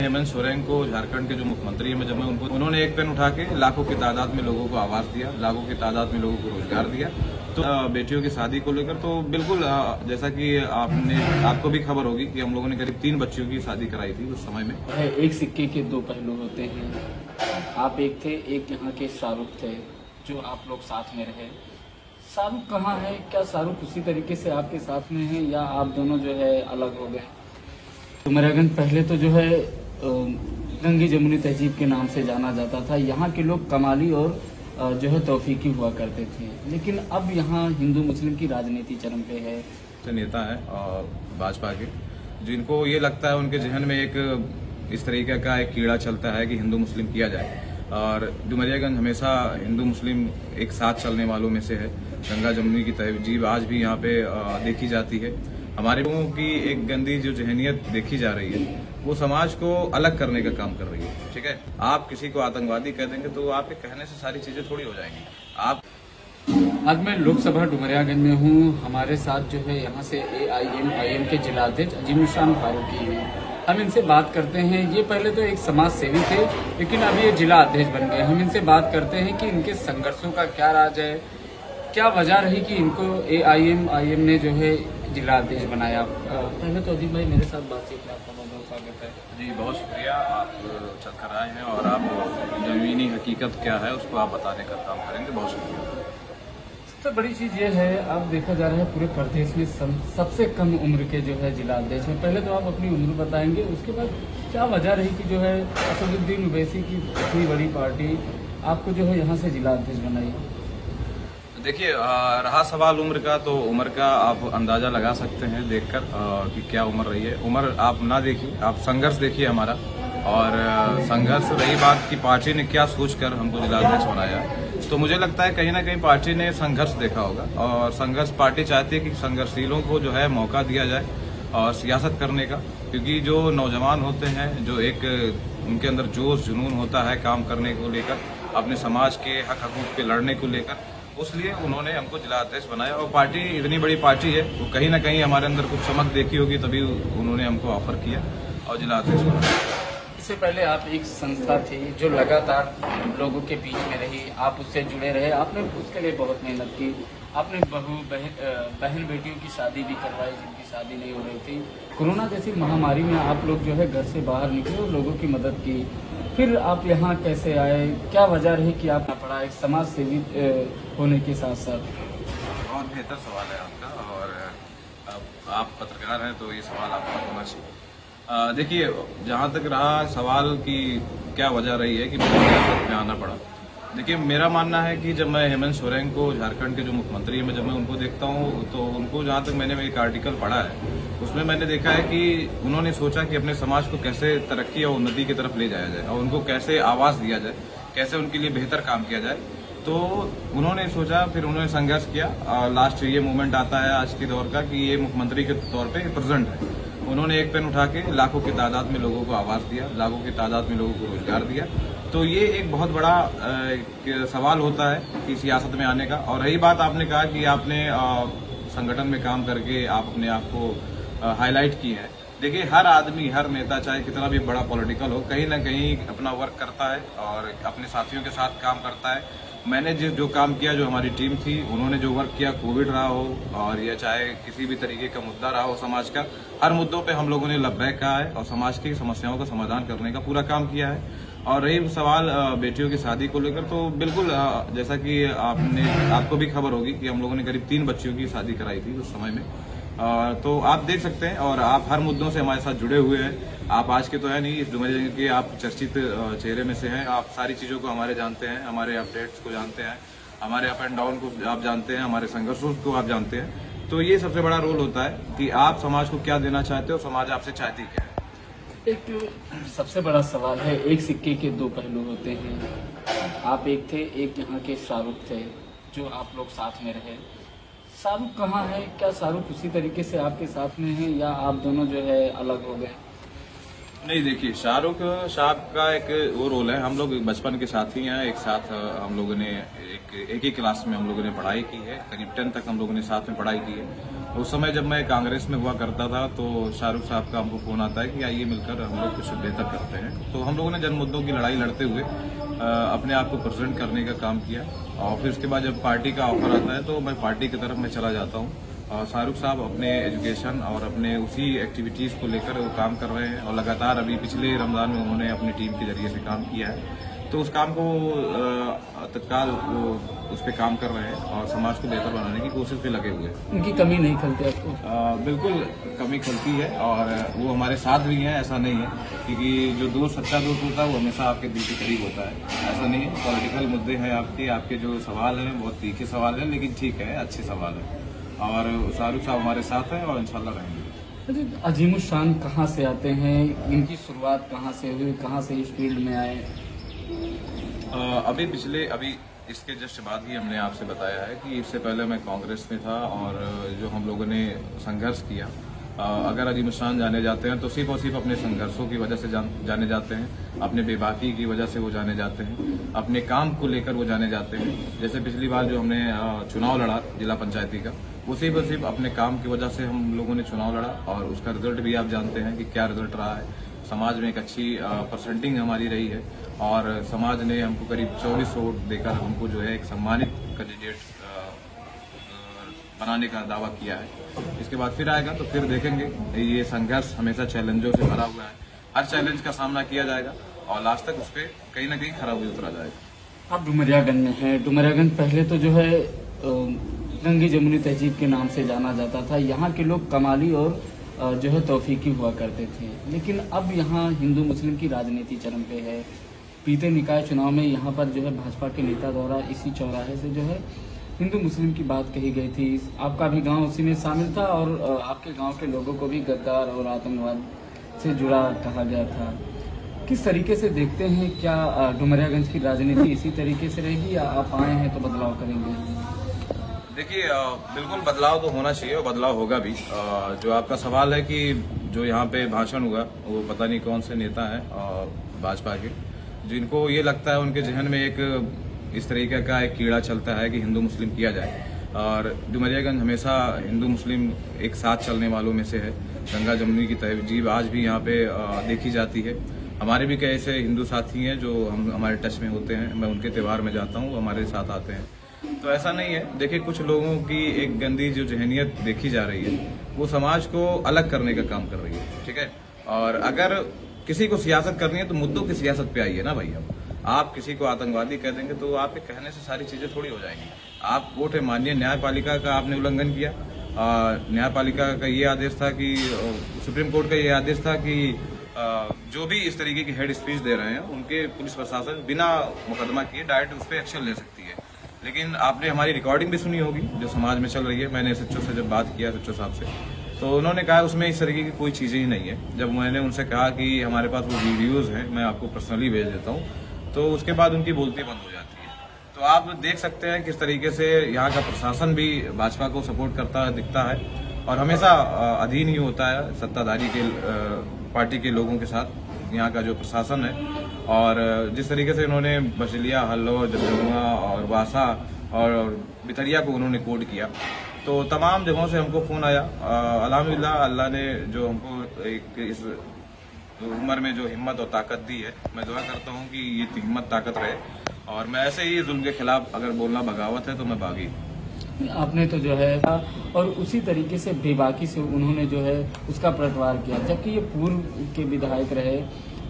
हेमंत सोरेन को, झारखंड के जो मुख्यमंत्री हैं, जब मैं उनको, उन्होंने एक पेन उठा के लाखों की तादाद में लोगों को आवास दिया, लाखों की तादाद में लोगों को रोजगार दिया। तो बेटियों की शादी को लेकर तो बिल्कुल जैसा कि आपको भी खबर होगी कि हम लोगों ने करीब 3 बच्चियों की शादी कराई थी उस समय में। एक सिक्के के दो पहलू होते हैं। आप एक थे, एक यहाँ के शाहरुख थे, जो आप लोग साथ में रहे। शाहरुख कहाँ है? क्या शाहरुख उसी तरीके से आपके साथ में है या आप दोनों जो है अलग हो गए? डुमरियागंज पहले तो जो है गंगी जमुनी तहजीब के नाम से जाना जाता था। यहाँ के लोग कमाली और जो है तौफीकी हुआ करते थे, लेकिन अब यहाँ हिंदू मुस्लिम की राजनीति चरम पे है। तो नेता है और भाजपा के, जिनको ये लगता है, उनके जहन में एक इस तरीके का एक कीड़ा चलता है कि हिंदू मुस्लिम किया जाए। और डुमरियागंज हमेशा हिंदू मुस्लिम एक साथ चलने वालों में से है। गंगा जमुनी की तहजीब आज भी यहाँ पे देखी जाती है। हमारे लोगों की एक गंदी जो जहनियत देखी जा रही है, वो समाज को अलग करने का काम कर रही है। ठीक है, आप किसी को आतंकवादी कह देंगे तो आपके कहने से सारी चीजें थोड़ी हो जाएंगी। आज मैं लोकसभा डुमरियागंज में हूँ। हमारे साथ जो है यहाँ से AIM के जिलाध्यक्ष अजीमुशान फारूकी हैं। हम इनसे बात करते हैं। ये पहले तो एक समाज सेवी थे, लेकिन अब ये जिला अध्यक्ष बन गए। हम इनसे बात करते हैं कि इनके संघर्षों का क्या राज है, क्या वजह रही कि इनको AIM ने जो है जिला अध्यक्ष बनाया। पहले तो अजीम भाई, मेरे साथ बातचीत में आपका बहुत बहुत स्वागत है। जी, बहुत शुक्रिया। आप चलकर आए हैं और आप जमीनी हकीकत क्या है उसको आप बताने का काम करेंगे। बहुत शुक्रिया। सबसे बड़ी चीज ये है, अब देखा जा रहा है पूरे प्रदेश में सबसे कम उम्र के जो है जिला अध्यक्ष हैं। पहले तो आप अपनी उम्र बताएंगे, उसके बाद क्या वजह रही कि जो है असदुद्दीन ओवैसी की इतनी बड़ी पार्टी आपको जो है यहाँ से जिला अध्यक्ष बनाई? देखिए, रहा सवाल उम्र का, तो उम्र का आप अंदाजा लगा सकते हैं देखकर कि क्या उम्र रही है। उम्र आप ना देखिए, आप संघर्ष देखिए हमारा। और संघर्ष रही बात कि पार्टी ने क्या सोचकर हमको जिला अध्यक्ष बनाया, तो मुझे लगता है कहीं ना कहीं पार्टी ने संघर्ष देखा होगा। और संघर्ष पार्टी चाहती है कि संघर्षशीलों को जो है मौका दिया जाए और सियासत करने का, क्योंकि जो नौजवान होते हैं, जो एक उनके अंदर जोश जुनून होता है काम करने को लेकर, अपने समाज के हक हकूक पे लड़ने को लेकर, उसलिए उन्होंने हमको जिला अध्यक्ष बनाया। और पार्टी इतनी बड़ी पार्टी है, वो कहीं ना कहीं हमारे अंदर कुछ चमक देखी होगी, तभी उन्होंने हमको ऑफर किया और जिला अध्यक्ष बनाया। इससे पहले आप एक संस्था थी जो लगातार लोगों के बीच में रही, आप उससे जुड़े रहे, आपने उसके लिए बहुत मेहनत की। आपने बहन बेटियों की शादी भी करवाई जिनकी शादी नहीं हो रही थी। कोरोना जैसी महामारी में आप लोग जो है घर से बाहर निकले और लोगों की मदद की। फिर आप यहाँ कैसे आए? क्या वजह रही कि आप पढ़ा एक समाज सेवी होने के साथ साथ? बहुत बेहतर सवाल है आपका, और आप पत्रकार हैं तो ये सवाल आपका होना चाहिए। देखिए, जहाँ तक रहा सवाल कि क्या वजह रही है कि मुझे सियासत में आना पड़ा, देखिए मेरा मानना है कि जब मैं हेमंत सोरेन को, झारखंड के जो मुख्यमंत्री हैं, जब मैं उनको देखता हूँ, तो उनको जहाँ तक मैंने एक आर्टिकल पढ़ा है, उसमें मैंने देखा है कि उन्होंने सोचा कि अपने समाज को कैसे तरक्की और उन्नति की तरफ ले जाया जाए और उनको कैसे आवास दिया जाए, कैसे उनके लिए बेहतर काम किया जाए। तो उन्होंने सोचा, फिर उन्होंने संघर्ष किया और लास्ट ये मूवमेंट आता है आज के दौर का कि ये मुख्यमंत्री के तौर पे प्रेजेंट है। उन्होंने एक पेन उठा के लाखों की तादाद में लोगों को आवास दिया, लाखों की तादाद में लोगों को रोजगार दिया। तो ये एक बहुत बड़ा सवाल होता है कि सियासत में आने का। और रही बात, आपने कहा कि आपने संगठन में काम करके आप अपने आप को हाईलाइट की है। देखिए, हर आदमी, हर नेता, चाहे कितना भी बड़ा पॉलिटिकल हो, कहीं ना कहीं अपना वर्क करता है और अपने साथियों के साथ काम करता है। मैंने जो काम किया, जो हमारी टीम थी, उन्होंने जो वर्क किया, कोविड रहा हो और या चाहे किसी भी तरीके का मुद्दा रहा हो समाज का, हर मुद्दों पे हम लोगों ने लब्बैक कहा है और समाज की समस्याओं का समाधान करने का पूरा काम किया है। और रही सवाल बेटियों की शादी को लेकर, तो बिल्कुल जैसा कि आपको भी खबर होगी कि हम लोगों ने करीब 3 बच्चियों की शादी कराई थी उस समय में। तो आप देख सकते हैं, और आप हर मुद्दों से हमारे साथ जुड़े हुए हैं। आप आज के तो है नहीं, इस डुमरियागंज के आप चर्चित चेहरे में से हैं। आप सारी चीजों को हमारे जानते हैं, हमारे अपडेट्स को जानते हैं, हमारे अप एंड डाउन को आप जानते हैं, हमारे संघर्षों को आप जानते हैं। तो ये सबसे बड़ा रोल होता है कि आप समाज को क्या देना चाहते हो, समाज आपसे चाहती क्या है। एक सबसे बड़ा सवाल है, एक सिक्के के दो पहलू होते हैं। आप एक थे, एक यहाँ के शाहरुख थे, जो आप लोग साथ में रहे। शाहरुख कहाँ है? क्या शाहरुख उसी तरीके से आपके साथ में है या आप दोनों जो है अलग हो गए? नहीं, देखिए, शाहरुख साहब का एक वो रोल है, हम लोग बचपन के साथी हैं, एक साथ हम लोगों ने एक ही क्लास में हम लोगों ने पढ़ाई की है, करीब 10 तक हम लोगों ने साथ में पढ़ाई की है। उस समय जब मैं कांग्रेस में हुआ करता था तो शाहरुख साहब का हमको फोन आता है कि आइए मिलकर हम लोग कुछ बेहतर करते हैं। तो हम लोगों ने जन मुद्दों की लड़ाई लड़ते हुए अपने आप को प्रेजेंट करने का काम किया। और फिर उसके बाद जब पार्टी का ऑफर आता है तो मैं पार्टी की तरफ मैं चला जाता हूँ। और शाहरुख साहब अपने एजुकेशन और अपने उसी एक्टिविटीज़ को लेकर वो काम कर रहे हैं और लगातार अभी पिछले रमज़ान में उन्होंने अपनी टीम के जरिए से काम किया है। तो उस काम को तत्काल वो उस पर काम कर रहे हैं और समाज को बेहतर बनाने की कोशिश भी लगे हुए हैं। उनकी कमी नहीं खलती आपको? बिल्कुल कमी खलती है और वो हमारे साथ भी हैं, ऐसा नहीं है। क्योंकि जो दोस्त सच्चा दोस्त होता है वो हमेशा आपके दिल के करीब होता है, ऐसा नहीं है। पॉलिटिकल मुद्दे हैं आपके जो सवाल हैं बहुत तीखे सवाल हैं, लेकिन ठीक है, अच्छे सवाल है। और शाहरुख साहब हमारे साथ हैं और इंशाल्लाह रहेंगे। अजीमुशान कहाँ से आते हैं? इनकी शुरुआत कहाँ से हुई, कहाँ से इस फील्ड में आए? अभी इसके जस्ट बाद ही हमने आपसे बताया है कि इससे पहले मैं कांग्रेस में था और जो हम लोगों ने संघर्ष किया, अगर अजीमुशान जाने जाते हैं तो सिर्फ और सिर्फ अपने संघर्षों की वजह से जाने जाते हैं, अपने बेबाकी की वजह से वो जाने जाते हैं, अपने काम को लेकर वो जाने जाते हैं। जैसे पिछली बार जो हमने चुनाव लड़ा जिला पंचायती का, वो सिर्फ और सिर्फ अपने काम की वजह से हम लोगों ने चुनाव लड़ा और उसका रिजल्ट भी आप जानते हैं कि क्या रिजल्ट रहा है। समाज में एक अच्छी परसेंटिंग हमारी रही है और समाज ने हमको करीब 24 वोट देकर हमको जो है एक सम्मानित कैंडिडेट बनाने का दावा किया है। इसके बाद फिर आएगा तो फिर देखेंगे। ये संघर्ष हमेशा चैलेंजों से भरा हुआ है, हर चैलेंज का सामना किया जाएगा और लास्ट तक उस पर कहीं ना कहीं खरा हुआ उतरा जाएगा। आप डुमरियागंज में हैं। डुमरियागंज पहले तो जो है गंगी जमुनी तहजीब के नाम से जाना जाता था। यहाँ के लोग कमाली और जो है तौफीकी हुआ करते थे, लेकिन अब यहाँ हिंदू मुस्लिम की राजनीति चरम पे है। बीते निकाय चुनाव में यहाँ पर जो है भाजपा के नेता द्वारा इसी चौराहे से जो है हिंदू मुस्लिम की बात कही गई थी। आपका भी गांव उसी में शामिल था और आपके गांव के लोगों को भी गद्दार और आतंकवाद से जुड़ा कहा गया था। किस तरीके से देखते हैं, क्या डुमरियागंज की राजनीति इसी तरीके से रहेगी या आप आए हैं तो बदलाव करेंगे? देखिए, बिल्कुल बदलाव तो होना चाहिए और बदलाव होगा भी। जो आपका सवाल है कि जो यहाँ पे भाषण हुआ वो पता नहीं कौन से नेता हैं भाजपा के, जिनको ये लगता है उनके जहन में एक इस तरीके का एक कीड़ा चलता है कि हिंदू मुस्लिम किया जाए। और डुमरियागंज हमेशा हिंदू मुस्लिम एक साथ चलने वालों में से है। गंगा जमुनी की तहजीब आज भी यहाँ पे देखी जाती है। हमारे भी कई ऐसे हिंदू साथी हैं जो हमारे टच में होते हैं। मैं उनके त्यौहार में जाता हूँ, वो हमारे साथ आते हैं। तो ऐसा नहीं है। देखिए, कुछ लोगों की एक गंदी जो जहनियत देखी जा रही है वो समाज को अलग करने का काम कर रही है, ठीक है। और अगर किसी को सियासत करनी है तो मुद्दों की सियासत पे आइए ना भाई। आप किसी को आतंकवादी कह देंगे तो आपके कहने से सारी चीजें थोड़ी हो जाएंगी। आप कोर्ट है, माननीय न्यायपालिका का आपने उल्लंघन किया। न्यायपालिका का ये आदेश था कि सुप्रीम कोर्ट का ये आदेश था कि जो भी इस तरीके की हेड स्पीच दे रहे हैं उनके पुलिस प्रशासन बिना मुकदमा किए डायरेक्ट उस पर एक्शन ले सकती है। लेकिन आपने हमारी रिकॉर्डिंग भी सुनी होगी जो समाज में चल रही है। मैंने एसएचओ से जब बात किया, एसएचओ साहब से, तो उन्होंने कहा उसमें इस तरीके की कोई चीजें ही नहीं है। जब मैंने उनसे कहा कि हमारे पास वो वीडियोज हैं, मैं आपको पर्सनली भेज देता हूँ, तो उसके बाद उनकी बोलती बंद हो जाती है। तो आप देख सकते हैं किस तरीके से यहाँ का प्रशासन भी भाजपा को सपोर्ट करता दिखता है और हमेशा अधीन ही होता है सत्ताधारी के पार्टी के लोगों के साथ यहाँ का जो प्रशासन है। और जिस तरीके से उन्होंने बचलिया, हल्लौर, जगमुआ और वासा और बिथरिया को उन्होंने कोड किया, तो तमाम जगहों से हमको फोन आया। अल्हम्दुलिल्लाह, अल्लाह ने जो हमको एक इस उम्र में जो हिम्मत और ताकत दी है, मैं दुआ करता हूँ कि ये हिम्मत ताकत रहे और मैं ऐसे ही जुल्म के खिलाफ अगर बोलना बगावत है तो मैं बागी। आपने तो जो है और उसी तरीके से बेबाकी से उन्होंने जो है उसका पलटवार किया, जबकि ये पूर्व के विधायक रहे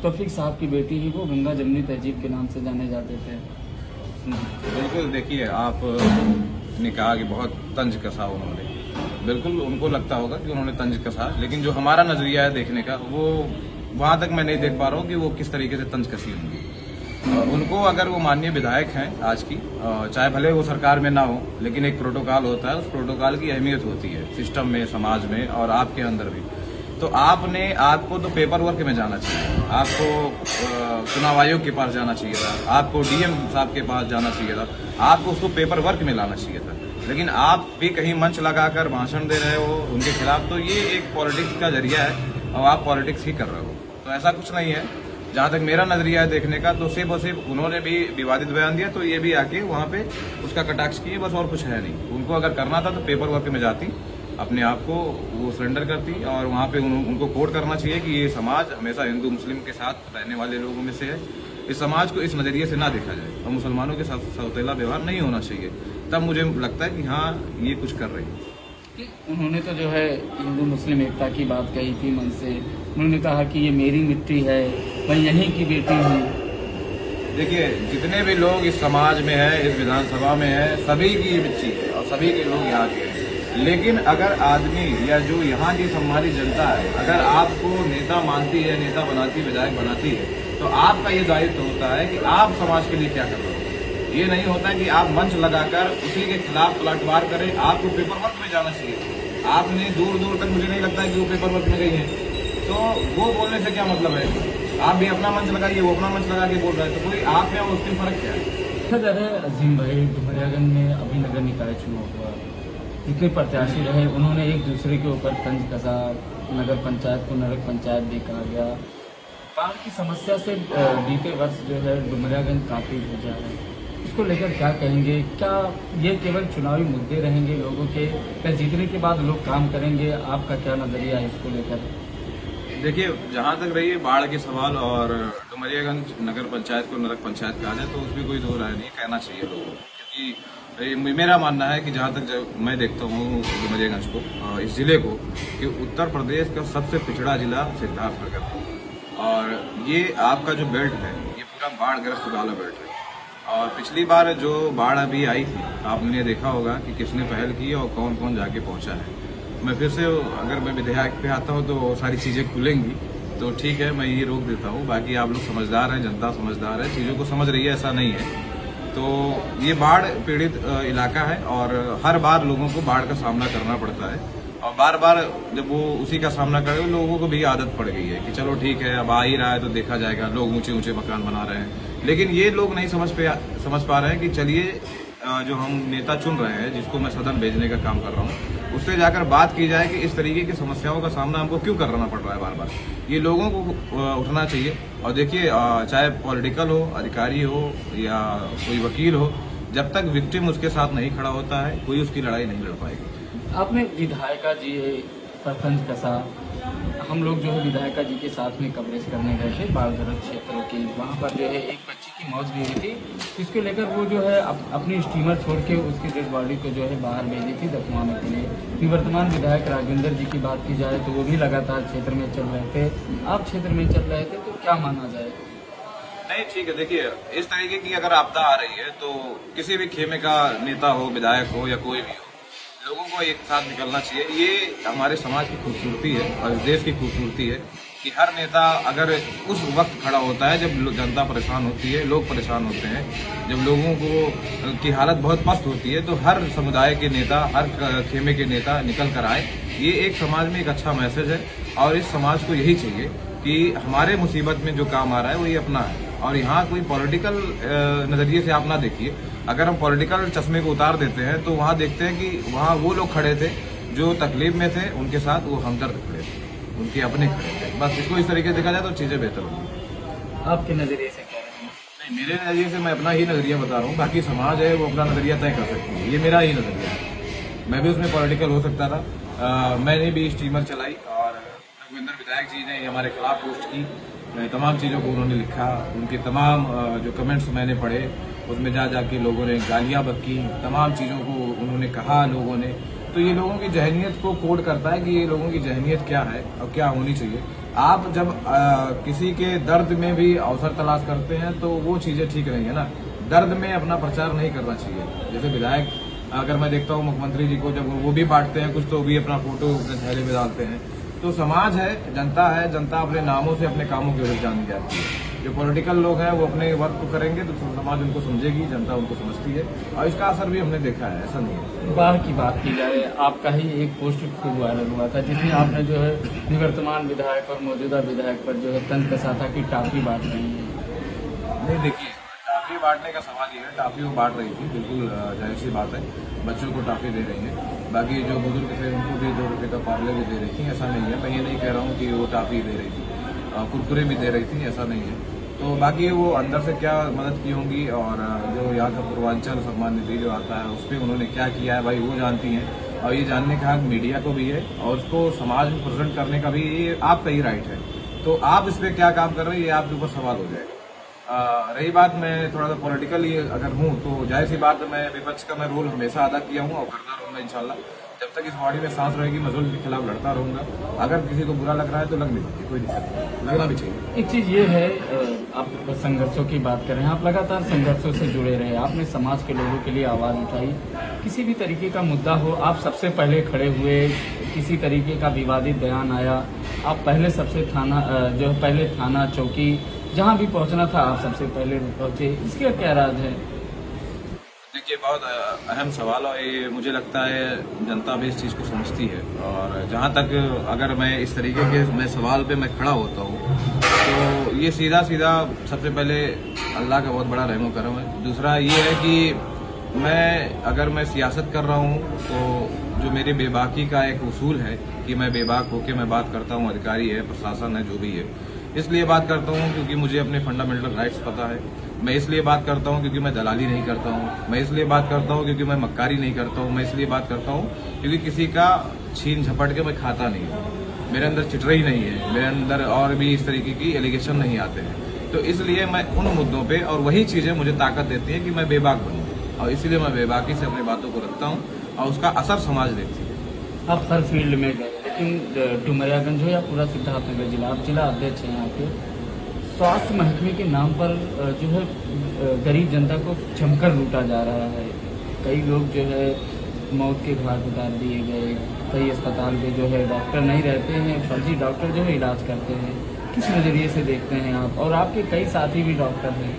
तौफीक साहब की बेटी ही वो गंगा जमुनी तहजीब के नाम से जाने जाते थे। बिल्कुल, देखिए, आपने कहा कि बहुत तंज कसा उन्होंने, बिल्कुल उनको लगता होगा कि उन्होंने तंज कसा, लेकिन जो हमारा नजरिया है देखने का वो वहां तक मैं नहीं देख पा रहा हूँ कि वो किस तरीके से तंज कसी होंगी। उनको अगर वो माननीय विधायक हैं आज की, चाहे भले वो सरकार में ना हो, लेकिन एक प्रोटोकॉल होता है, उस प्रोटोकॉल की अहमियत होती है सिस्टम में, समाज में और आपके अंदर भी। तो आपको तो पेपर वर्क में जाना चाहिए, आपको चुनाव आयोग के पास जाना चाहिए था, आपको डीएम साहब के पास जाना चाहिए था, आपको उसको पेपर वर्क में लाना चाहिए था। लेकिन आप भी कहीं मंच लगाकर भाषण दे रहे हो उनके खिलाफ, तो ये एक पॉलिटिक्स का जरिया है और आप पॉलिटिक्स ही कर रहे हो। तो ऐसा कुछ नहीं है। जहां तक मेरा नजरिया है देखने का, तो सिर्फ और सिर्फ उन्होंने भी विवादित बयान दिया तो ये भी आके वहां पे उसका कटाक्ष किए, बस और कुछ है नहीं। उनको अगर करना था तो पेपर वर्क में जाती, अपने आप को वो सरेंडर करती और वहाँ पे उनको कोट करना चाहिए कि ये समाज हमेशा हिंदू मुस्लिम के साथ रहने वाले लोगों में से है। इस समाज को इस नज़रिए से ना देखा जाए और मुसलमानों के साथ सौतेला व्यवहार नहीं होना चाहिए। तब मुझे लगता है कि हाँ ये कुछ कर रही है। उन्होंने तो जो है हिंदू मुस्लिम एकता की बात कही थी मन से। उन्होंने कहा कि ये मेरी मिट्टी है, मैं यहीं की बेटी हूँ। देखिए जितने भी लोग इस समाज में हैं, इस विधानसभा में हैं, सभी की मिट्टी है और सभी के लोग यहाँ के हैं। लेकिन अगर आदमी या जो यहाँ की सम्मानित जनता है अगर आपको नेता मानती है, नेता बनाती, विधायक बनाती है, तो आपका ये दायित्व होता है कि आप समाज के लिए क्या कर रहे हो। ये नहीं होता है कि आप मंच लगाकर उसी के खिलाफ पलटवार करें। आपको पेपर वर्क में जाना चाहिए। आपने दूर दूर तक मुझे नहीं लगता है कि वो पेपर वर्क में गई है, तो वो बोलने से क्या मतलब है। आप भी अपना मंच लगाइए, वो अपना मंच लगा के बोल रहा है, तो कोई आप में उसके फर्क क्या है। अजीम भाई, डुमरियागंज में अभी नगर निकाय चुनाव हुआ, जितने प्रत्याशी रहे उन्होंने एक दूसरे के ऊपर तंज कसा। नगर पंचायत को नगर पंचायत भी कहा गया। बाढ़ की समस्या से बीते वर्ष जो है डुमरियागंज काफी जूझा है। इसको लेकर क्या कहेंगे? क्या ये केवल चुनावी मुद्दे रहेंगे लोगों के, या जीतने के बाद लोग काम करेंगे? आपका क्या नजरिया है इसको लेकर? देखिए जहाँ तक रही है बाढ़ के सवाल और डुमरियागंज नगर पंचायत को नगर पंचायत कहा जाए, तो उसमें कोई दो राय नहीं कहना चाहिए लोगों को, क्योंकि मेरा मानना है कि जहाँ तक जब मैं देखता हूँ डुमरियागंज को, इस जिले को, कि उत्तर प्रदेश का सबसे पिछड़ा जिला सिद्धार्थनगर है। और ये आपका जो बेल्ट है ये पूरा बाढ़ग्रस्त वाला बेल्ट है। और पिछली बार जो बाढ़ अभी आई थी आपने देखा होगा कि किसने पहल की और कौन कौन जाके पहुंचा है। मैं फिर से अगर मैं विधायक पे आता हूँ तो सारी चीज़ें खुलेंगी, तो ठीक है मैं ये रोक देता हूँ। बाकी आप लोग समझदार हैं, जनता समझदार है, चीज़ों को समझ रही है, ऐसा नहीं है। तो ये बाढ़ पीड़ित इलाका है और हर बार लोगों को बाढ़ का सामना करना पड़ता है। और बार बार जब वो उसी का सामना करे, लोगों को भी आदत पड़ गई है कि चलो ठीक है अब आ ही रहा है तो देखा जाएगा। लोग ऊंचे ऊंचे मकान बना रहे हैं, लेकिन ये लोग नहीं समझ पा रहे हैं कि चलिए जो हम नेता चुन रहे हैं, जिसको मैं सदन भेजने का काम कर रहा हूँ, उससे जाकर बात की जाए कि इस तरीके की समस्याओं का सामना हमको क्यों करना पड़ रहा है बार बार। ये लोगों को उठना चाहिए। और देखिए चाहे पॉलिटिकल हो, अधिकारी हो या कोई वकील हो, जब तक विक्टिम उसके साथ नहीं खड़ा होता है कोई उसकी लड़ाई नहीं लड़ पाएगी। आपने विधायिका जी पर तंज कसा। हम लोग जो है विधायिका जी के साथ में कवरेज करने गए थे बाढ़ग्रस्त क्षेत्रों की। वहाँ पर जो है एक बच्ची की मौत भी हुई थी, इसको लेकर वो जो है अपनी स्टीमर छोड़ के उसकी डेड बॉडी को जो है बाहर भेजी थी दफनाने के लिए। निवर्तमान विधायक राजेंद्र जी की बात की जाए तो वो भी लगातार क्षेत्र में चल रहे थे, आप क्षेत्र में चल रहे थे, तो क्या माना जाए? नहीं ठीक है, देखिए इस तरीके की अगर आपदा आ रही है तो किसी भी खेमे का नेता हो, विधायक हो या कोई भी हो, लोगों को एक साथ निकलना चाहिए। ये हमारे समाज की खूबसूरती है और इस देश की खूबसूरती है कि हर नेता अगर उस वक्त खड़ा होता है जब जनता परेशान होती है, लोग परेशान होते हैं, जब लोगों को की हालत बहुत पस्त होती है, तो हर समुदाय के नेता, हर खेमे के नेता निकल कर आए। ये एक समाज में एक अच्छा मैसेज है और इस समाज को यही चाहिए कि हमारे मुसीबत में जो काम आ रहा है वो ये अपना है। और यहाँ कोई पॉलिटिकल नज़रिए से आप ना देखिए। अगर हम पॉलिटिकल चश्मे को उतार देते हैं तो वहाँ देखते हैं कि वहाँ वो लोग खड़े थे जो तकलीफ में थे, उनके साथ वो हमदर्द खड़े थे, उनके अपने खड़े थे। बस इसको इस तरीके से देखा जाए तो चीज़ें बेहतर होंगी। आपके नज़रिए से क्या है? नहीं, मेरे नज़रिए से मैं अपना ही नज़रिया बता रहा हूँ, बाकी समाज है वो अपना नज़रिया तय कर सकती है। ये मेरा ही नज़रिया है, मैं भी उसमें पॉलिटिकल हो सकता था। मैंने भी स्टीमर चलाई और रघुविंदर विधायक जी ने हमारे खिलाफ पोस्ट की, तमाम चीज़ों को उन्होंने लिखा, उनके तमाम जो कमेंट्स मैंने पढ़े, उसमें जाके लोगों ने गालियाँ बकी, तमाम चीज़ों को उन्होंने कहा लोगों ने। तो ये लोगों की जहनियत को कोड करता है कि ये लोगों की जहनियत क्या है और क्या होनी चाहिए। आप जब किसी के दर्द में भी अवसर तलाश करते हैं तो वो चीज़ें ठीक नहीं है ना। दर्द में अपना प्रचार नहीं करना चाहिए। जैसे विधायक अगर मैं देखता हूँ मुख्यमंत्री जी को जब वो भी बांटते हैं कुछ, तो भी अपना फोटो अपने थैले में डालते हैं। तो समाज है, जनता अपने नामों से अपने कामों की वजह जानी जाती है। जो पॉलिटिकल लोग हैं वो अपने वर्क को करेंगे तो समाज उनको समझेगी, जनता उनको समझती है, और इसका असर भी हमने देखा है, ऐसा नहीं है। बाढ़ की बात की जाए, आपका ही एक पोस्ट खूब वायरल हुआ था जिसमें आपने जो है निवर्तमान विधायक और मौजूदा विधायक पर जो है तंज कसा था कि टाफी बांट रही है। नहीं देखिए, टाफी बांटने का सवाल ये है, टाफी वो बांट रही थी, बिल्कुल जाहिर सी बात है, बच्चों को टाफी दे रही है। बाकी जो बुजुर्ग थे उनको भी 2 रुपये का पार्ले भी दे रही थी, ऐसा नहीं है। मैं ये नहीं कह रहा हूँ कि वो टाफी दे रही थी, कुरकुरे भी दे रही थी, ऐसा नहीं है। तो बाकी वो अंदर से क्या मदद की होंगी और जो यहाँ का पूर्वांचल सम्मान निधि जो आता है उस पर उन्होंने क्या किया है भाई वो जानती हैं। और ये जानने का हक मीडिया को भी है और उसको समाज में प्रेजेंट करने का भी ये आपका ही राइट है। तो आप इस पर क्या काम कर रहे हैं, ये आपके ऊपर सवाल हो जाएगा। रही बात, मैं थोड़ा सा पॉलिटिकली अगर हूँ तो जाहिर सी बात, मैं विपक्ष का मैं रोल हमेशा अदा किया हूँ और करता रहूंगा इंशाल्लाह। जब तक इस बॉडी में सांस रहेगी मैं जुल्म के खिलाफ लड़ता रहूंगा। अगर किसी को बुरा लग रहा है तो लगने दीजिए, कोई दिक्कत नहीं, लगना भी चाहिए। एक चीज ये है, आप संघर्षों की बात कर रहे हैं, आप लगातार संघर्षों से जुड़े रहे, आपने समाज के लोगों के लिए आवाज उठाई, किसी भी तरीके का मुद्दा हो आप सबसे पहले खड़े हुए, किसी तरीके का विवादित बयान आया आप पहले सबसे थाना चौकी जहां भी पहुंचना था आप सबसे पहले पहुंचे, इसका क्या राज है? देखिए, बहुत अहम सवाल और ये मुझे लगता है जनता भी इस चीज़ को समझती है। और जहाँ तक अगर मैं इस तरीके के सवाल पे मैं खड़ा होता हूँ तो ये सीधा सबसे पहले अल्लाह का बहुत बड़ा रहमो करम है। दूसरा ये है कि अगर मैं सियासत कर रहा हूँ तो जो मेरे बेबाकी का एक उसूल है कि मैं बेबाक होकर मैं बात करता हूँ, अधिकारी है, प्रशासन है, जो भी है, इसलिए बात करता हूँ क्योंकि मुझे अपने फंडामेंटल राइट्स पता है। मैं इसलिए बात करता हूँ क्योंकि मैं दलाली नहीं करता हूँ। मैं इसलिए बात करता हूँ क्योंकि मैं मक्कारी नहीं करता हूँ। मैं इसलिए बात करता हूँ क्योंकि किसी का छीन झपट के मैं खाता नहीं हूँ। मेरे अंदर चिटरई नहीं है, मेरे अंदर और भी इस तरीके की एलिगेशन नहीं आते हैं। तो इसलिए मैं उन मुद्दों पे, और वही चीजें मुझे ताकत देती है कि मैं बेबाक बनूँ, और इसीलिए मैं बेबाकी से अपनी बातों को रखता हूँ और उसका असर समाज देखती है। आप हर फील्ड में गए, लेकिन डुमरियागंज हो या पूरा सिद्धार्थनगर जिला, आप जिला अध्यक्ष हैं यहाँ के, स्वास्थ्य महकमे के नाम पर जो है गरीब जनता को जमकर लूटा जा रहा है। कई लोग जो है मौत के घाट उतार दिए गए, कई अस्पताल में जो है डॉक्टर नहीं रहते हैं, फर्जी डॉक्टर जो है इलाज करते हैं। किस नज़रिए से देखते हैं आप, और आपके कई साथी भी डॉक्टर हैं?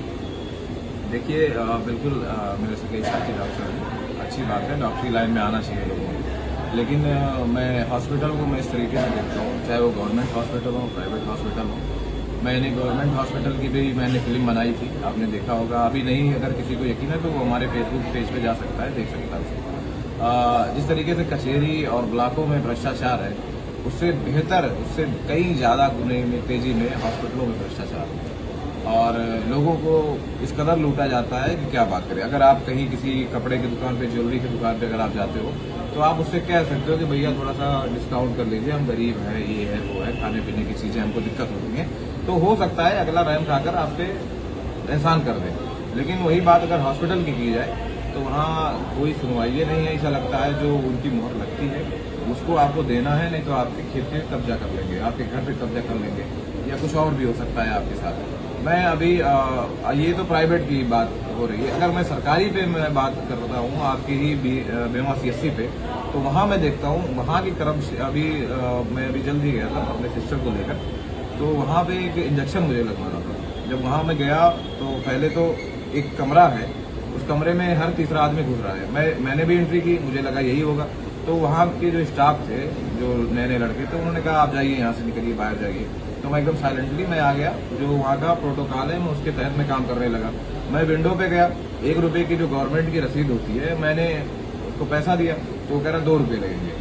देखिए, बिल्कुल मेरे से कई साथी डॉक्टर हैं, अच्छी बात है, डॉक्टरी लाइन में आना चाहिए लोगों को। लेकिन मैं हॉस्पिटल को मैं इस तरीके से देखता हूँ, चाहे वो गवर्नमेंट हॉस्पिटल हो, प्राइवेट हॉस्पिटल हो। मैंने गवर्नमेंट हॉस्पिटल की भी मैंने फिल्म बनाई थी, आपने देखा होगा। अभी नहीं, अगर किसी को यकीन है तो वो हमारे फेसबुक पेज पे जा सकता है, देख सकता है। जिस तरीके से कचहरी और ब्लॉकों में भ्रष्टाचार है, उससे बेहतर, उससे कई ज़्यादा गुने में तेजी में हॉस्पिटलों में भ्रष्टाचार है और लोगों को इस कदर लूटा जाता है कि क्या बात करें। अगर आप कहीं किसी कपड़े की दुकान पे, ज्वेलरी की दुकान पे अगर आप जाते हो तो आप उससे कह सकते हो कि भैया थोड़ा सा डिस्काउंट कर लीजिए, हम गरीब हैं, ये है, वो है, खाने पीने की चीज़ें हमको दिक्कत होती है। तो हो सकता है अगला रहम खाकर आप पे एहसान कर दे। लेकिन वही बात अगर हॉस्पिटल की जाए तो वहाँ कोई सुनवाई नहीं है। ऐसा लगता है जो उनकी मोहर लगती है उसको आपको देना है, नहीं तो आपके खेत पे कब्जा कर लेंगे, आपके घर पे कब्जा कर लेंगे, या कुछ और भी हो सकता है आपके साथ। मैं अभी ये तो प्राइवेट की बात हो रही है। अगर मैं सरकारी पे मैं बात कर रहा हूँ, आपकी ही बेमा CSC पे, तो वहाँ मैं देखता हूँ वहाँ की तरफ मैं अभी जल्द ही गया था अपने सिस्टर को लेकर, तो वहाँ पे एक इंजेक्शन मुझे लगवाना था। जब वहाँ मैं गया तो पहले तो एक कमरा है, उस कमरे में हर तीसरा आदमी घुस रहा है। मैंने भी एंट्री की, मुझे लगा यही होगा। तो वहाँ के जो स्टाफ थे, जो नए लड़के थे, उन्होंने कहा आप जाइए, यहाँ से निकलिए, बाहर जाइए। तो मैं एकदम साइलेंटली मैं आ गया, जो वहाँ का प्रोटोकॉल है मैं उसके तहत मैं काम करने लगा। मैं विंडो पे गया, 1 रुपए की जो गवर्नमेंट की रसीद होती है, मैंने उसको पैसा दिया तो वो कह रहा 2 रुपये लगेंगे।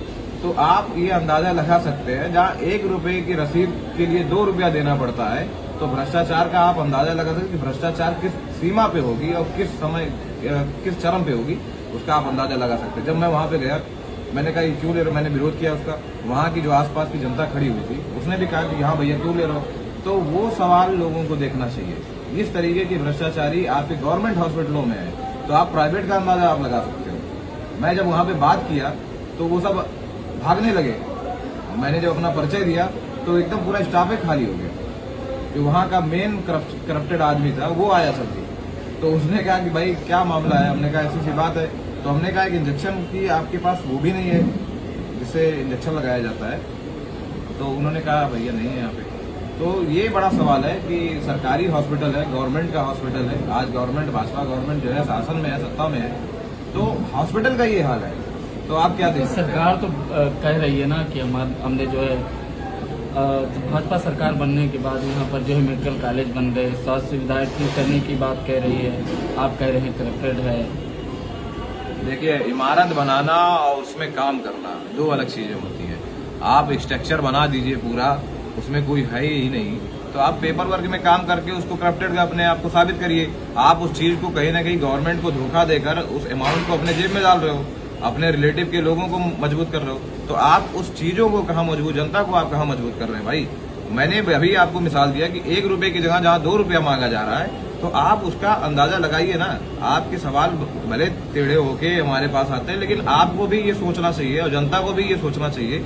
तो आप ये अंदाजा लगा सकते हैं, जहाँ 1 रुपए की रसीद के लिए 2 रुपया देना पड़ता है, तो भ्रष्टाचार का आप अंदाजा लगा सकते हैं कि भ्रष्टाचार किस सीमा पे होगी और किस समय, किस चरम पे होगी, उसका आप अंदाजा लगा सकते हैं। जब मैं वहां पे गया, मैंने कहा ये क्यों ले रहे हो, मैंने विरोध किया उसका। वहां की जो आसपास की जनता खड़ी हुई थी उसने भी कहा कि हाँ भैया क्यों ले रहे हो। तो वो सवाल लोगों को देखना चाहिए। इस तरीके की भ्रष्टाचारी आपके गवर्नमेंट हॉस्पिटलों में है, तो आप प्राइवेट का अंदाजा आप लगा सकते हो। मैं जब वहां पे बात किया तो वो सब भागने लगे। मैंने जब अपना परिचय दिया तो एकदम पूरा स्टाफ ही खाली हो गया। जो वहां का मेन करप्टेड आदमी था वो आया चलती, तो उसने कहा कि भाई क्या मामला है। हमने कहा ऐसी सी बात है। तो हमने कहा कि इंजेक्शन की आपके पास वो भी नहीं है जिससे इंजेक्शन लगाया जाता है। तो उन्होंने कहा भैया नहीं है यहाँ पे। तो ये बड़ा सवाल है कि सरकारी हॉस्पिटल है, गवर्नमेंट का हॉस्पिटल है, आज गवर्नमेंट, भाजपा गवर्नमेंट जो है शासन में है, सत्ता में है, तो हॉस्पिटल का ये हाल है। तो आप क्या देखते हैं? सरकार तो कह रही है ना कि हमने जो है भाजपा सरकार बनने के बाद यहाँ पर जो है मेडिकल कॉलेज बन गए, स्वास्थ्य सुविधाएं ठीक करने की बात कह रही है, आप कह रहे हैं करप्टेड है। देखिए, इमारत बनाना और उसमें काम करना 2 अलग चीजें होती है। आप स्ट्रक्चर बना दीजिए पूरा, उसमें कोई है ही नहीं, तो आप पेपर वर्क में काम करके उसको करप्टेड का अपने आप को साबित करिए। आप उस चीज को कहीं ना कहीं गवर्नमेंट को धोखा देकर उस अमाउंट को अपने जेब में डाल रहे हो। अपने रिलेटिव के लोगों को मजबूत कर रहे हो, तो आप उस चीजों को कहाँ मजबूत, जनता को आप कहाँ मजबूत कर रहे हैं भाई। मैंने अभी आपको मिसाल दिया कि 1 रुपए की जगह जहाँ 2 रुपया मांगा जा रहा है, तो आप उसका अंदाजा लगाइए ना। आपके सवाल भले टेढ़े होके हमारे पास आते हैं, लेकिन आपको भी ये सोचना चाहिए और जनता को भी ये सोचना चाहिए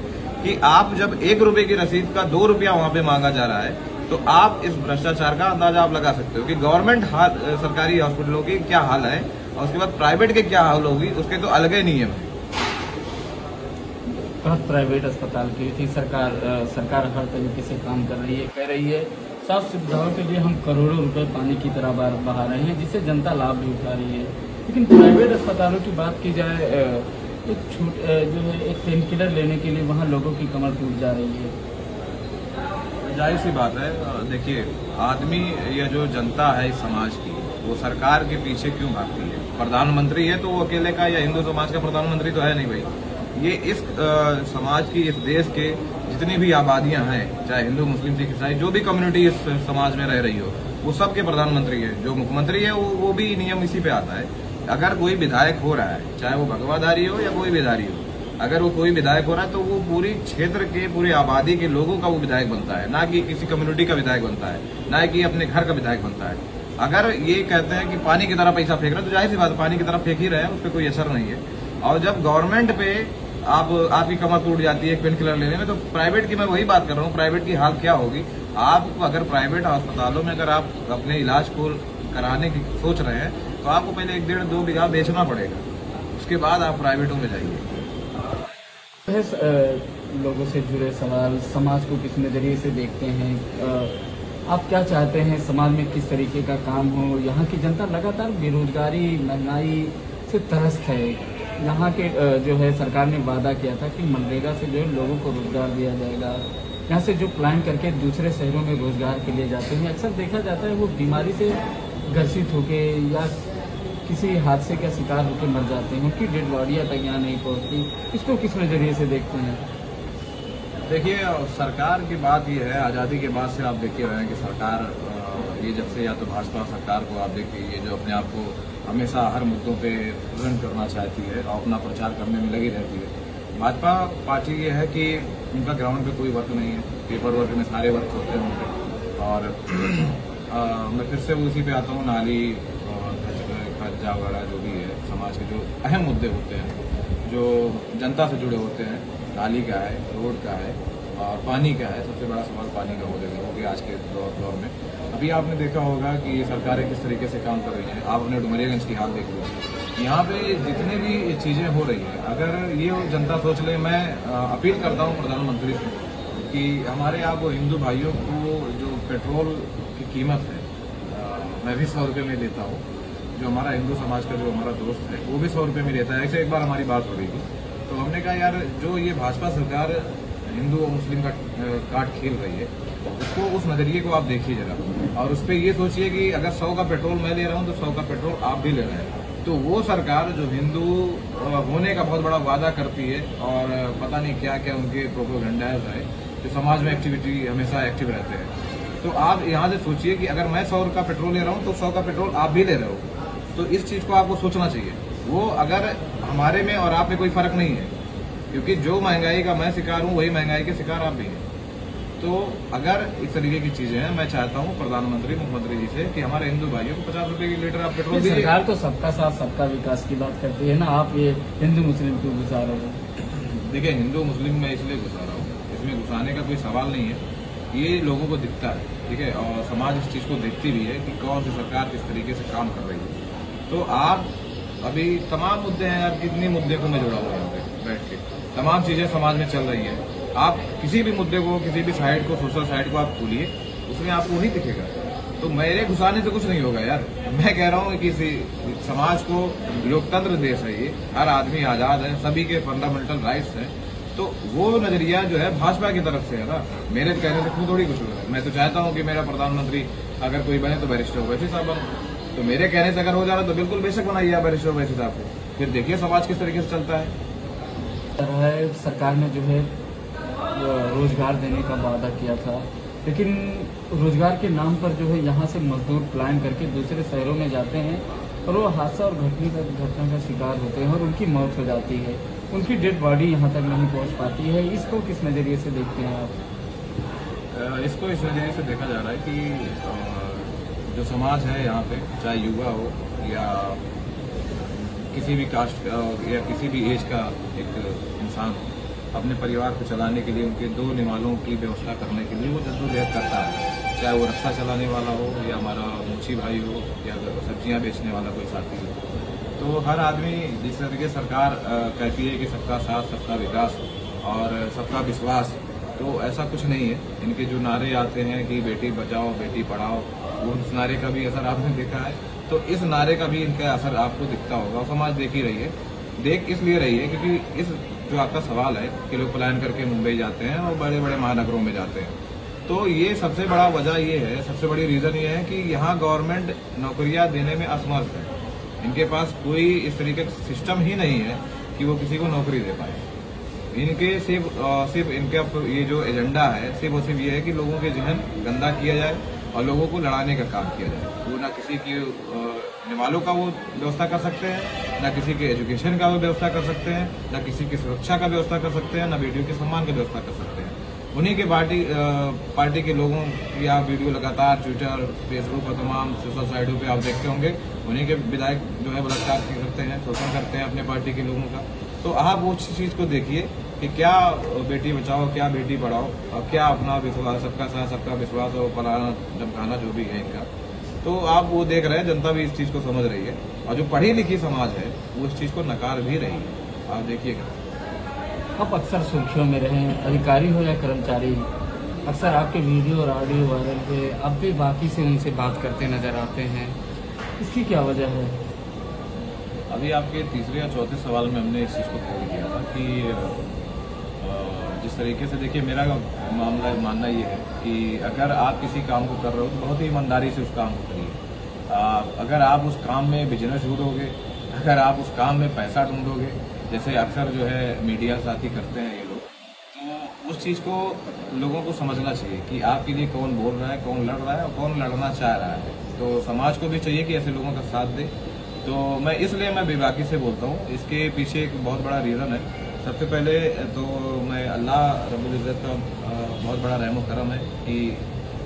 कि आप जब 1 रुपए की रसीद का 2 रुपया वहां पे मांगा जा रहा है, तो आप इस भ्रष्टाचार का अंदाजा आप लगा सकते हो कि गवर्नमेंट सरकारी हॉस्पिटलों की क्या हाल है और उसके बाद प्राइवेट के क्या हाल होगी, उसके तो अलग ही नियम है। प्राइवेट अस्पताल की थी सरकार हर तरीके से काम कर रही है, कह रही है स्वास्थ्य सुविधाओं के लिए हम करोड़ों रुपए पानी की तरह बहा रहे हैं, जिससे जनता लाभ भी उठा रही है। लेकिन प्राइवेट अस्पतालों की बात की जाए, एक पेन किलर लेने के लिए वहाँ लोगों की कमर टूट जा रही है। जाहिर सी बात है, देखिए आदमी या जो जनता है इस समाज की, वो सरकार के पीछे क्यों भागती है। प्रधानमंत्री है तो वो अकेले का या हिंदू समाज का प्रधानमंत्री तो है नहीं भाई। ये इस समाज की, इस देश के जितनी भी आबादियां हैं, चाहे हिंदू मुस्लिम सिख ईसाई, जो भी कम्युनिटी इस समाज में रह रही हो, वो सबके प्रधानमंत्री है। जो मुख्यमंत्री है वो भी नियम इसी पे आता है। अगर कोई विधायक हो रहा है, चाहे वो भगवाधारी हो या कोई विधारी हो, अगर वो कोई विधायक हो रहा है तो वो पूरी क्षेत्र के, पूरी आबादी के लोगों का वो विधायक बनता है, ना कि किसी कम्युनिटी का विधायक बनता है, ना कि अपने घर का विधायक बनता है। अगर ये कहते हैं कि पानी की तरह पैसा फेंक रहे हैं, तो जाहिर सी बात, पानी की तरह फेंक ही रहे हैं, उस पर कोई असर नहीं है। और जब गवर्नमेंट पे आपकी कमर टूट जाती है एक पेन किलर लेने में, तो प्राइवेट की मैं वही बात कर रहा हूँ, प्राइवेट की हाल क्या होगी। आप अगर प्राइवेट अस्पतालों में अगर आप अपने इलाज को कराने की सोच रहे हैं, तो आपको पहले 1-1.5-2 बीघा बेचना पड़ेगा, उसके बाद आप प्राइवेटों में जाइए। लोगों से जुड़े सवाल, समाज को किस नजरिए से देखते हैं, आप क्या चाहते हैं समाज में किस तरीके का काम हो। यहाँ की जनता लगातार बेरोजगारी, महंगाई से त्रस्त है। यहाँ के जो है सरकार ने वादा किया था कि मनरेगा से जो है लोगों को रोजगार दिया जाएगा। यहाँ से जो प्लान करके दूसरे शहरों में रोजगार के लिए जाते हैं, अक्सर देखा जाता है वो बीमारी से ग्रसित होके या किसी हादसे का शिकार होकर मर जाते हैं, उनकी डेड बॉडियाँ तक यहाँ नहीं पहुँचती। इसको किस नजरिए से देखते हैं? देखिए, सरकार की बात ये है, आज़ादी के बाद से आप देखे रहे हैं कि सरकार ये जब से, या तो भाजपा सरकार को आप देखिए, ये जो अपने आप को हमेशा हर मुद्दों पे प्रेजेंट करना चाहती है और अपना प्रचार करने में लगी रहती है। भाजपा पार्टी ये है कि उनका ग्राउंड पे कोई वर्क नहीं है, पेपर वर्क में सारे वर्क होते हैं उनके। और मैं फिर से उसी पे आता हूँ, नाली खर्चा वगैरह जो भी है, समाज के जो अहम मुद्दे होते हैं, जो जनता से जुड़े होते हैं, नाली का है, रोड का है और पानी का है। सबसे बड़ा सवाल पानी का हो गया आज के दौर में। अभी आपने देखा होगा कि सरकारें किस तरीके से काम कर रही हैं। आप अपने डुमरियागंज की हाल देख लीजिए, यहाँ पे जितने भी चीजें हो रही हैं, अगर ये जनता सोच ले, मैं अपील करता हूँ प्रधानमंत्री से कि हमारे यहाँ को हिंदू भाइयों को जो पेट्रोल की कीमत है, मैं भी 100 रुपये में देता हूँ, जो हमारा हिंदू समाज का जो हमारा दोस्त है वो भी 100 रुपये में देता है। ऐसे एक बार हमारी बात हो रही थी, तो हमने कहा यार, जो ये भाजपा सरकार हिंदू और मुस्लिम का कार्ड खेल रही है, उसको, उस नजरिए को आप देखिए जरा, और उस पर ये सोचिए कि अगर 100 का पेट्रोल मैं ले रहा हूँ तो 100 का पेट्रोल आप भी ले रहे हैं। तो वो सरकार जो हिंदू होने का बहुत बड़ा वादा करती है और पता नहीं क्या क्या उनके प्रोपेगेंडाज है, जो समाज में एक्टिविटी हमेशा एक्टिव रहते हैं। तो आप यहाँ से सोचिए कि अगर मैं 100 का पेट्रोल ले रहा हूँ तो 100 का पेट्रोल आप भी ले रहे हो। तो इस चीज को आपको सोचना चाहिए। वो अगर हमारे में और आप में कोई फर्क नहीं है, क्योंकि जो महंगाई का मैं शिकार हूँ वही महंगाई के शिकार आप भी हैं। तो अगर इस तरीके की चीजें हैं, मैं चाहता हूँ प्रधानमंत्री, मुख्यमंत्री जी से कि हमारे हिंदू भाइयों को 50 रुपए की लीटर आप पेट्रोल दीजिए। सरकार तो सबका साथ सबका विकास की बात करती है ना, आप ये हिंदू मुस्लिम क्यों घुसा रहे हो? देखिए, हिंदू मुस्लिम में इसलिए घुसा रहा हूँ, इसमें घुसाने का कोई सवाल नहीं है। ये लोगों को दिखता है, ठीक है, और समाज इस चीज को देखती भी है कि कौन सी सरकार किस तरीके से काम कर रही है। तो आप अभी तमाम मुद्दे हैं यार, कितने मुद्दे को मैं जुड़ा हुआ यहाँ पे बैठ के, तमाम चीजें समाज में चल रही है। आप किसी भी मुद्दे को, किसी भी साइड को, सोशल साइड को आप खोलिए, उसमें आपको वही दिखेगा। तो मेरे घुसाने से कुछ नहीं होगा यार। मैं कह रहा हूँ कि समाज को, लोकतंत्र देश है ये, हर आदमी आजाद है, सभी के फंडामेंटल राइट्स हैं। तो वो नजरिया जो है भाजपा की तरफ से है ना, मेरे कहने से खुद थोड़ी कुछ होगा। मैं तो चाहता हूँ कि मेरा प्रधानमंत्री अगर कोई बने तो बैरिस्टर वैसे साहब बने। तो मेरे कहने से अगर हो जा रहा है तो बिल्कुल बेशक बनाइए आप बैरिस्टर वैसे साहब को, फिर देखिए समाज किस तरीके से चलता है। सरकार ने जो है रोजगार देने का वादा किया था, लेकिन रोजगार के नाम पर जो है यहाँ से मजदूर प्लान करके दूसरे शहरों में जाते हैं और वो हादसा और घटना का शिकार होते हैं और उनकी मौत हो जाती है, उनकी डेड बॉडी यहाँ तक नहीं पहुँच पाती है। इसको किस नज़रिए से देखते हैं आप? इसको इस नज़रिए से देखा जा रहा है कि जो समाज है यहाँ पे, चाहे युवा हो या किसी भी कास्ट का या किसी भी एज का एक इंसान हो, अपने परिवार को चलाने के लिए उनके दो निवालों की व्यवस्था करने के लिए वो जद्दोजहद करता है। चाहे वो रक्षा चलाने वाला हो या हमारा मुंशी भाई हो या सब्जियां बेचने वाला कोई साथी हो। तो हर आदमी जिस तरीके सरकार कहती है कि सबका साथ, सबका विकास और सबका विश्वास, तो ऐसा कुछ नहीं है। इनके जो नारे आते हैं कि बेटी बचाओ बेटी पढ़ाओ, वो उस नारे का भी असर आपने देखा है। तो इस नारे का भी इनका असर आपको दिखता होगा। समाज देख ही रही है, देख इसलिए रही है क्योंकि इस जो आपका सवाल है कि लोग पलायन करके मुंबई जाते हैं और बड़े बड़े महानगरों में जाते हैं, तो ये सबसे बड़ा वजह ये है, सबसे बड़ी रीजन ये है कि यहाँ गवर्नमेंट नौकरियां देने में असमर्थ है। इनके पास कोई इस तरीके का सिस्टम ही नहीं है कि वो किसी को नौकरी दे पाए। इनके सिर्फ इनका ये जो एजेंडा है सिर्फ और सिर्फ ये है कि लोगों के जहन गंदा किया जाए और लोगों को लड़ाने का काम किया जाए। वो ना किसी की निवालों का वो व्यवस्था कर सकते हैं, ना किसी के एजुकेशन का वो व्यवस्था कर सकते हैं, ना किसी की सुरक्षा का व्यवस्था कर सकते हैं, ना बेटियों के सम्मान का व्यवस्था कर सकते हैं। उन्हीं के पार्टी के लोगों की आप वीडियो लगातार ट्विटर, फेसबुक और तमाम सोशल साइटों पे आप देखते होंगे, उन्हीं के विधायक जो है बलात्कार करते हैं, शोषण करते हैं अपने पार्टी के लोगों का। तो आप वो चीज को देखिए कि क्या बेटी बचाओ, क्या बेटी पढ़ाओ और क्या अपना विश्वास, सबका साथ सबका विश्वास और पलाना धमकाना जो भी है इनका। तो आप वो देख रहे हैं, जनता भी इस चीज को समझ रही है और जो पढ़ी लिखी समाज है वो इस चीज को नकार भी रही है। आप देखिएगा, आप अक्सर सुर्खियों में रहे, अधिकारी हो या कर्मचारी, अक्सर आपके वीडियो और ऑडियो वायरल हुए, अब भी बाकी से उनसे बात करते नजर आते हैं, इसकी क्या वजह है? अभी आपके तीसरे या चौथे सवाल में हमने इस चीज़ को कवर किया था कि जिस तरीके से, देखिए मेरा मामला मानना ये है कि अगर आप किसी काम को कर रहे हो तो बहुत ही ईमानदारी से उस काम को करिए। अगर आप उस काम में बिजनेस ढूंढोगे, अगर आप उस काम में पैसा ढूंढोगे, जैसे अक्सर जो है मीडिया साथी करते हैं ये लोग, तो उस चीज़ को लोगों को समझना चाहिए कि आपके लिए कौन बोल रहा है, कौन लड़ रहा है और कौन लड़ना चाह रहा है। तो समाज को भी चाहिए कि ऐसे लोगों का साथ दे। तो मैं बेबाकी से बोलता हूँ। इसके पीछे एक बहुत बड़ा रीज़न है। सबसे पहले तो मैं अल्लाह रब्बुल इज़्ज़त का बहुत बड़ा रहम करम है कि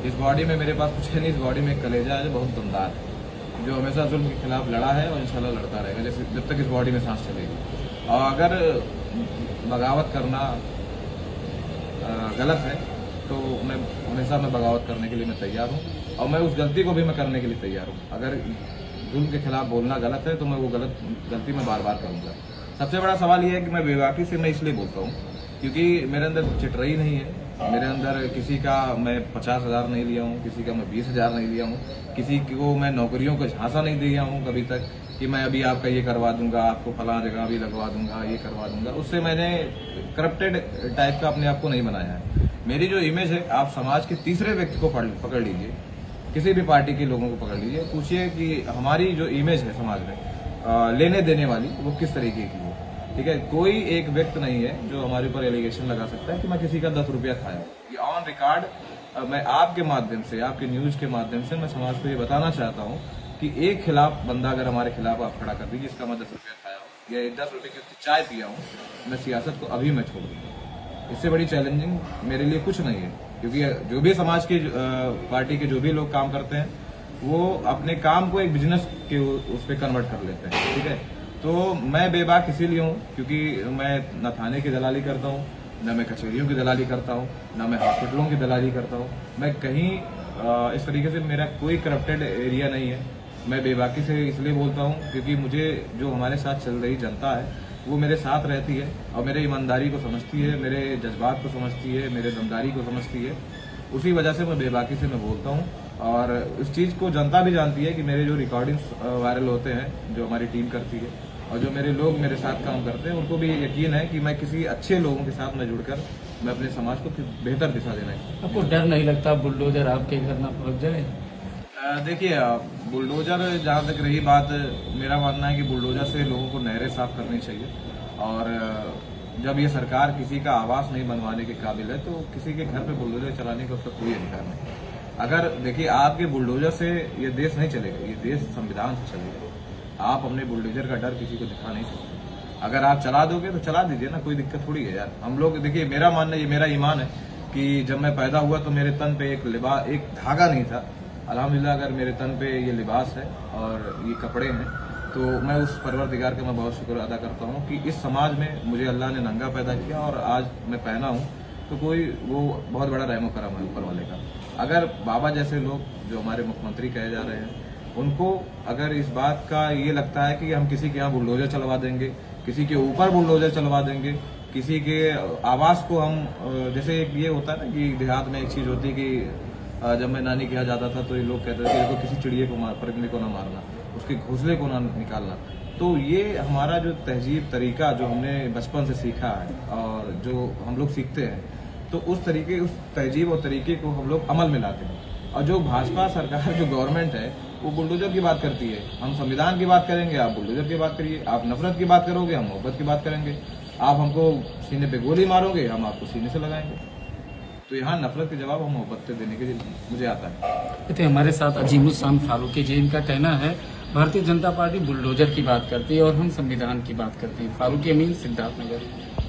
इस बॉडी में मेरे पास कुछ है नहीं, इस बॉडी में एक कलेजा है जो बहुत दमदार है, जो हमेशा जुल्म के खिलाफ लड़ा है और इंशाल्लाह लड़ता रहेगा जैसे जब तक इस बॉडी में सांस चलेगी। और अगर बगावत करना गलत है तो मैं हमेशा बगावत करने के लिए मैं तैयार हूँ और मैं उस गलती को भी मैं करने के लिए तैयार हूँ। अगर जुल्म के खिलाफ बोलना गलत है तो मैं वो गलती मैं बार बार करूँगा। सबसे बड़ा सवाल ये है कि मैं बेबाकी से मैं इसलिए बोलता हूँ क्योंकि मेरे अंदर चिटरई नहीं है। मेरे अंदर किसी का मैं 50,000 नहीं लिया हूँ, किसी का मैं 20,000 नहीं लिया हूँ, किसी को मैं नौकरियों का झांसा नहीं दिया हूँ कभी तक कि मैं अभी आपका ये करवा दूंगा, आपको फलां जगह भी लगवा दूंगा, ये करवा दूंगा। उससे मैंने करप्टेड टाइप का अपने आप को नहीं बनाया है। मेरी जो इमेज है, आप समाज के तीसरे व्यक्ति को पकड़ लीजिए, किसी भी पार्टी के लोगों को पकड़ लीजिए, पूछिए कि हमारी जो इमेज है समाज में लेने देने वाली वो किस तरीके की है। ठीक है, कोई एक व्यक्ति नहीं है जो हमारे ऊपर एलिगेशन लगा सकता है कि मैं किसी का 10 रुपया खाया। ये ऑन रिकॉर्ड मैं आपके माध्यम से, आपके न्यूज के माध्यम से मैं समाज को ये बताना चाहता हूँ कि एक खिलाफ बंदा अगर हमारे खिलाफ आप खड़ा कर दीजिए, इसका मैं 10 रुपया खाया हूँ या 10 रुपये की उसकी चाय पिया हूँ, मैं सियासत को अभी मैं छोड़ दूंगा। इससे बड़ी चैलेंजिंग मेरे लिए कुछ नहीं है, क्योंकि जो भी समाज की पार्टी के जो भी लोग काम करते हैं वो अपने काम को एक बिजनेस के उस पर कन्वर्ट कर लेते हैं। ठीक है, तो मैं बेबाक इसीलिए हूँ क्योंकि मैं न थाने की दलाली करता हूँ, न मैं कचहरियों की दलाली करता हूँ, न मैं हॉस्पिटलों की दलाली करता हूँ। मैं कहीं इस तरीके से मेरा कोई करप्टेड एरिया नहीं है। मैं बेबाकी से इसलिए बोलता हूँ क्योंकि मुझे जो हमारे साथ चल रही जनता है वो मेरे साथ रहती है और मेरे ईमानदारी को समझती है, मेरे जज्बात को समझती है, मेरे दमदारी को समझती है। उसी वजह से मैं बेबाकी से मैं बोलता हूँ और इस चीज़ को जनता भी जानती है कि मेरे जो रिकॉर्डिंग्स वायरल होते हैं जो हमारी टीम करती है और जो मेरे लोग मेरे साथ काम करते हैं, उनको भी यकीन है कि मैं किसी अच्छे लोगों के साथ मैं जुड़कर मैं अपने समाज को बेहतर दिशा देना है। आपको डर नहीं लगता बुलडोजर आपके घर ना पहुंच जाए? देखिए, बुलडोजर जहाँ तक रही बात, मेरा मानना है कि बुलडोजर से लोगों को नहरें साफ करनी चाहिए और जब ये सरकार किसी का आवास नहीं बनवाने के काबिल है तो किसी के घर पे बुलडोजर चलाने का उसका कोई अधिकार नहीं। अगर देखिए, आपके बुलडोजर से ये देश नहीं चलेगा, ये देश संविधान से चलेगा। आप अपने बुलडोजर का डर किसी को दिखा नहीं सकते। अगर आप चला दोगे तो चला दीजिए ना, कोई दिक्कत थोड़ी है यार। हम लोग देखिए, मेरा मानना, ये मेरा ईमान है कि जब मैं पैदा हुआ तो मेरे तन पे एक धागा नहीं था। अल्हम्दुलिल्लाह अगर मेरे तन पे ये लिबास है और ये कपड़े हैं तो मैं उस परवरदिगार का मैं बहुत शुक्र अदा करता हूँ कि इस समाज में मुझे अल्लाह ने नंगा पैदा किया और आज मैं पहना हूँ, तो कोई वो बहुत बड़ा रहमो करम है ऊपर वाले का। अगर बाबा जैसे लोग जो हमारे मुख्यमंत्री कहे जा रहे हैं, उनको अगर इस बात का ये लगता है कि हम किसी के यहाँ बुलडोजर चलवा देंगे, किसी के ऊपर बुलडोजर चलवा देंगे, किसी के आवास को हम, जैसे एक ये होता है ना कि देहात में एक चीज होती है कि जब मैं नानी के यहाँ जाता था तो ये लोग कहते थे कि देखो किसी चिड़िए को परिंदे को ना मारना, उसके घोंसले को ना निकालना। तो ये हमारा जो तहजीब तरीका जो हमने बचपन से सीखा है और जो हम लोग सीखते हैं, तो उस तहजीब और तरीके को हम लोग अमल में लाते हैं। और जो भाजपा सरकार, जो गवर्नमेंट है, वो बुलडोजर की बात करती है। हम संविधान की बात करेंगे, आप बुलडोजर की बात करिए। आप नफरत की बात करोगे, हम मोहब्बत की बात करेंगे। आप हमको सीने पे गोली मारोगे, हम आपको सीने से लगाएंगे। तो यहाँ नफरत के जवाब हम मोहब्बत से देने के लिए मुझे आता है। थे हमारे साथ अजीमुस्सान फारूकी जी, इनका कहना है भारतीय जनता पार्टी बुलडोजर की बात करती है और हम संविधान की बात करते हैं। फारूकी अमीन, सिद्धार्थनगर।